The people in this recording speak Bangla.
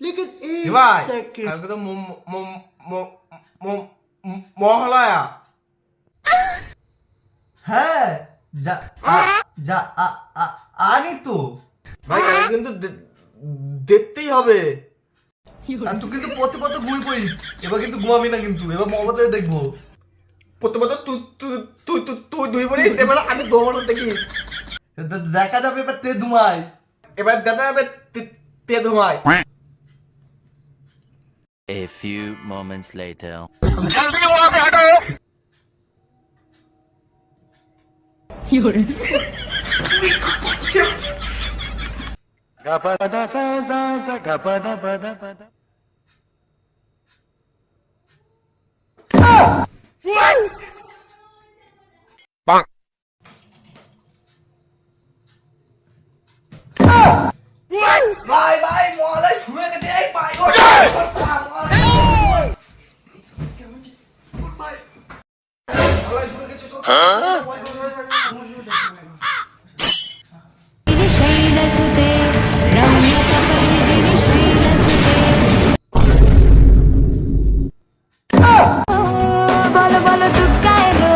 लेकिन एक ভাই सेकंड কালকে তো মহালয়া। হ্যাঁ, যা যা আনি তো। ভাই কালকে কিন্তু দেখতেই হবে। আর তুই কিন্তু পথে পথে ঘুমিয়ে পড়ি, এবার কিন্তু ঘুমাবি না, কিন্তু এবার মগজে দেখবো। প্রথমত তুই তুই তুই তুই তুই দুই বলে এবার আমি ঘুমানো দেখিস। দেখা যাবে এবার তে ধুমাই। এবার দেখা যাবে তে ধুমায়। A few moments later. ভাই ভাই মহালয় শুরু হয়ে গেছে, এই ভাই মহালয় শুরু হয়ে গেছে।